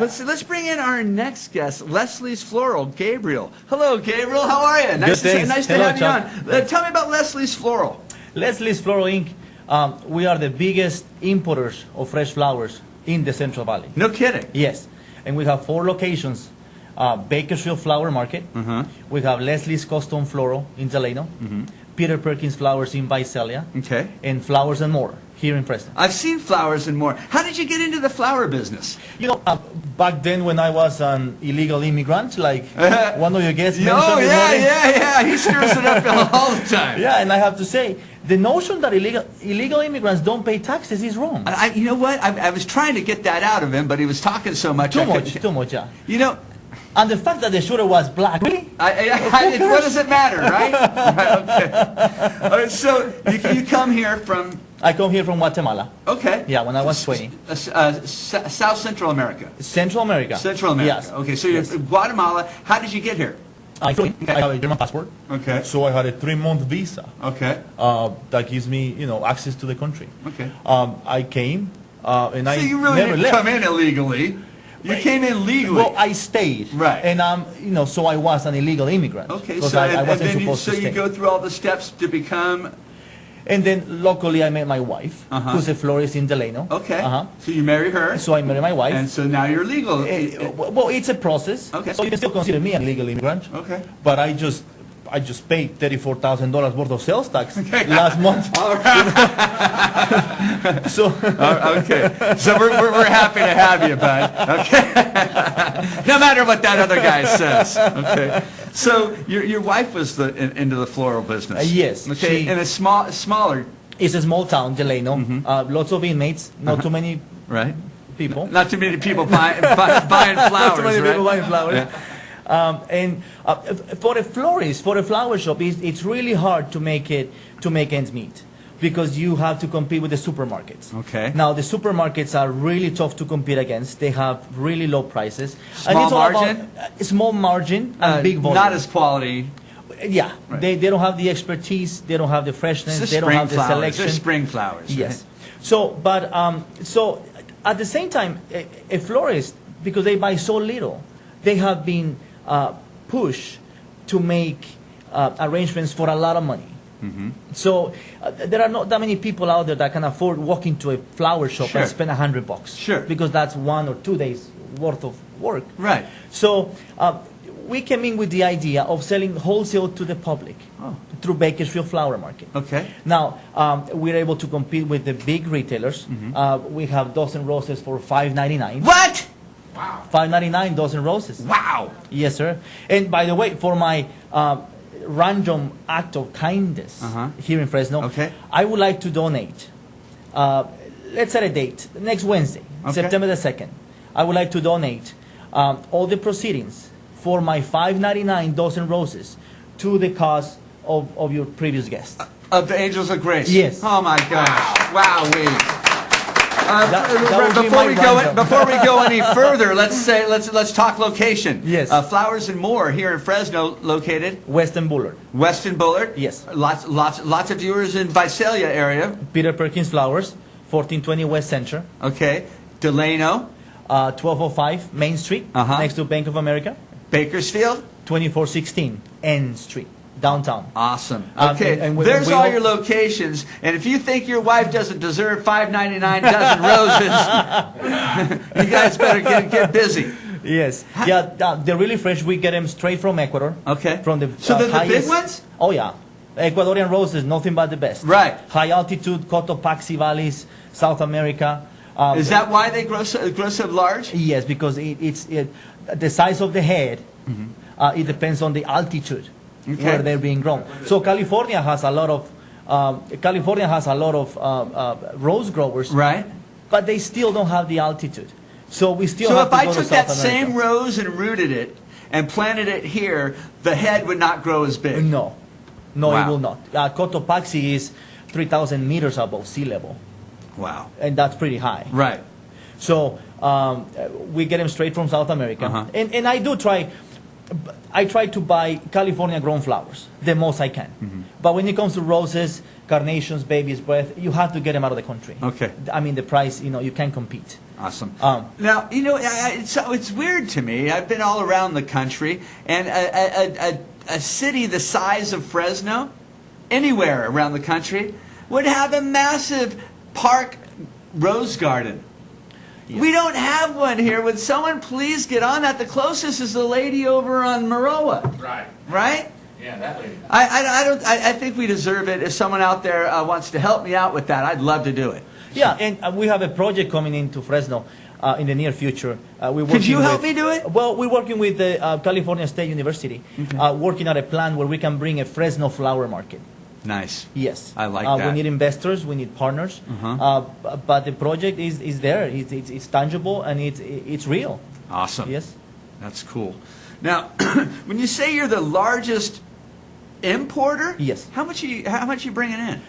Let's bring in our next guest, Leslie's Floral, Gabriel. Hello, Gabriel. How are you? Nice to have you on. Tell me about Leslie's Floral. Leslie's Floral Inc. We are the biggest importers of fresh flowers in the Central Valley. No kidding. Yes, and we have 4 locations. Bakersfield Flower Market. We have Leslie's Custom Floral in Delano. Peter Perkins Flowers in Visalia. Okay. And Flowers and More here in Preston. I've seen Flowers and More. How did you get into the flower business? You know, back then when I was an illegal immigrant, like one of your guests mentioned. Oh, yeah. He stirs it up all the time. Yeah, and I have to say, the notion that illegal immigrants don't pay taxes is wrong. You know what? I was trying to get that out of him, but he was talking so much. Too much, yeah. You know, and the fact that the shooter was black, really? What does it matter, right? Okay. All right, so you come here from... I come here from Guatemala. Okay. Yeah, when I was 20. South Central America. Central America. Central America. Yes. Okay, so you're from Guatemala. How did you get here? I have a German passport. Okay. So I had a 3-month visa. Okay. That gives me, access to the country. Okay. I came, and I so you really never didn't left. come in illegally. You came in legally. Well, I stayed. Right. And so I was an illegal immigrant. Okay. So I wasn't supposed to stay. So you go through all the steps to become. And then locally I met my wife, who's a florist in Delano. Okay. So you marry her. So I married my wife. And so now you're legal. Well, it's a process. Okay. So you can still consider me a legal immigrant. Okay. But I just paid $34,000 worth of sales tax last month. All right. Okay. So we're happy to have you, bud. Okay. No matter what that other guy says. Okay. So your wife was into the floral business. Yes. Okay. In a smaller. It's a small town, Delano. Lots of inmates. Not too many. Right. People. Not too many people buying flowers. Not too many people buying flowers. Yeah. And for a florist, for a flower shop, it's really hard to make ends meet because you have to compete with the supermarkets. Okay. Now the supermarkets are really tough to compete against. They have really low prices. Small margin. Small margin and big volume. Not as quality. Yeah, right. They don't have the expertise. They don't have the freshness. They don't have the selection. They're spring flowers. Yes. Right? So at the same time, a florist, because they buy so little, they have been push to make arrangements for a lot of money. So there are not that many people out there that can afford walking to a flower shop and spend $100. Sure. Because that's 1 or 2 days worth of work. Right. So we came in with the idea of selling wholesale to the public through Bakersfield Flower Market. Okay. Now, we're able to compete with the big retailers. We have dozen roses for $5.99. What? Wow. $5.99 dozen roses. Wow. Yes, sir. And by the way, for my random act of kindness here in Fresno, I would like to donate. Let's set a date. Next Wednesday, September the 2nd. I would like to donate all the proceedings for my $5.99 dozen roses to the cause of your previous guest. Of the Angels of Grace? Yes. Oh, my gosh. Wow. Before we go any further, let's talk location. Yes. Flowers and More here in Fresno, located Weston Bullard. Weston Bullard. Yes. Lots of viewers in Visalia area. Peter Perkins Flowers, 1420 West Center. Okay. Delano. 1205 Main Street, next to Bank of America. Bakersfield. 2416 N Street, downtown. Awesome. Okay, and there's all your locations. And if you think your wife doesn't deserve $5.99 dozen roses, you guys better get busy. Yes. Yeah, they're really fresh. We get them straight from Ecuador. Okay. From the so they're the big ones? Oh, yeah. Ecuadorian roses, nothing but the best. Right. High altitude, Cotopaxi valleys, South America. Is that why they grow so large? Yes, because it's the size of the head. It depends on the altitude where they're being grown. So California has a lot of rose growers, right? But they still don't have the altitude. So we still. So have if to I go took to that South same America. rose and rooted it and planted it here, the head would not grow as big. No, Wow. it will not. Cotopaxi is 3,000 meters above sea level. Wow. And that's pretty high. Right. So we get them straight from South America. And I try to buy California grown flowers, the most I can. But when it comes to roses, carnations, baby's breath, you have to get them out of the country. Okay. I mean, the price, you can't compete. Awesome. Now, you know, it's weird to me. I've been all around the country, and a city the size of Fresno, anywhere around the country, would have a massive park rose garden. Yeah. We don't have one here. Would someone please get on that? The closest is the lady over on Maroa. Right. Right? Yeah, that lady. I think we deserve it. If someone out there wants to help me out with that, I'd love to do it. Yeah, and we have a project coming into Fresno in the near future. Could you help me do it? Well, we're working with the California State University, working on a plan where we can bring a Fresno flower market. Nice. Yes. I like that. We need investors, we need partners, but the project is there. It's tangible and it's real. Awesome. Yes. That's cool. Now, when you say you're the largest importer, yes. How much you bringing in?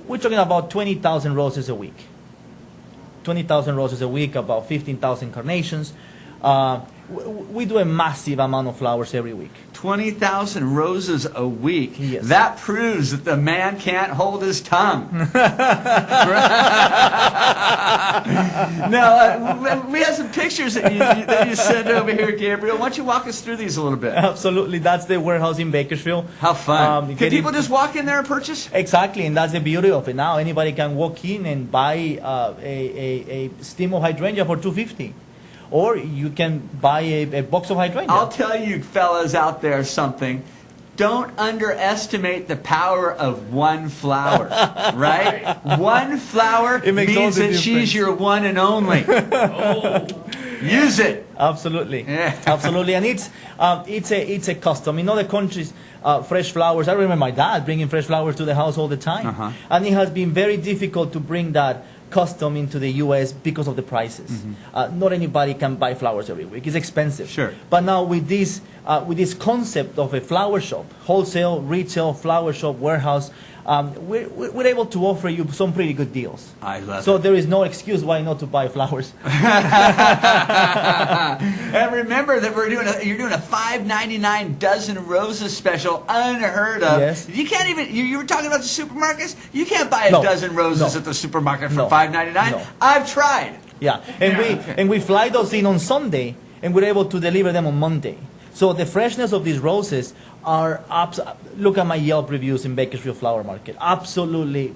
We're talking about 20,000 roses a week. 20,000 roses a week, about 15,000 carnations. We do a massive amount of flowers every week. 20,000 roses a week. Yes. That proves that the man can't hold his tongue. Now, we have some pictures that you sent over here, Gabriel. Why don't you walk us through these a little bit? Absolutely. That's the warehouse in Bakersfield. How fun. Can people just walk in there and purchase? Exactly, and that's the beauty of it. Now anybody can walk in and buy a stem of hydrangea for $250. Or you can buy a box of hydrangea. I'll tell you fellas out there something. Don't underestimate the power of one flower, right? One flower means that she's your one and only. Use it. Absolutely. Yeah. Absolutely. And it's a custom. In other countries, fresh flowers, I remember my dad bringing fresh flowers to the house all the time. And it has been very difficult to bring that custom into the U.S. because of the prices. Not anybody can buy flowers every week. It's expensive. Sure. But now with this concept of a flower shop, wholesale, retail, flower shop, warehouse, we're able to offer you some pretty good deals. I love it. So there is no excuse why not to buy flowers. And remember that you're doing a $5.99 dozen roses special, unheard of. Yes. You can't even. You were talking about the supermarkets. You can't buy a dozen roses at the supermarket for $5.99. No. I've tried. Yeah, and we fly those in on Sunday, and we're able to deliver them on Monday. So the freshness of these roses are look at my Yelp reviews in Bakersfield Flower Market. Absolutely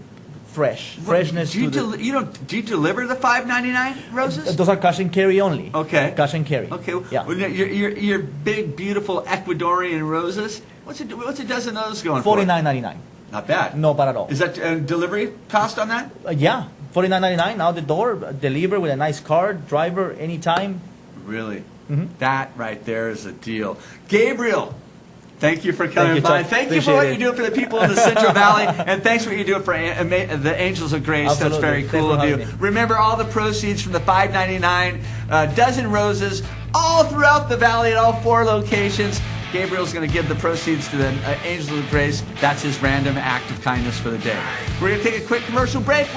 fresh. Freshness. Do you deliver the $5.99 roses? Those are cash and carry only. Okay. Cash and carry. Okay. Yeah. Well, your big, beautiful Ecuadorian roses. What's a dozen of those going for? $49.99. Not bad. No bad at all. Is that delivery cost on that? Yeah. $49.99 out the door. Deliver with a nice card. Driver anytime. Really? That right there is a deal. Gabriel, thank you for coming by. Thank you for what you do for the people in the Central Valley, and thanks for what you do for the Angels of Grace. Absolutely. That's very cool of you. Remember, all the proceeds from the $5.99 dozen roses all throughout the valley at all 4 locations. Gabriel's going to give the proceeds to the Angels of Grace. That's his random act of kindness for the day. We're going to take a quick commercial break.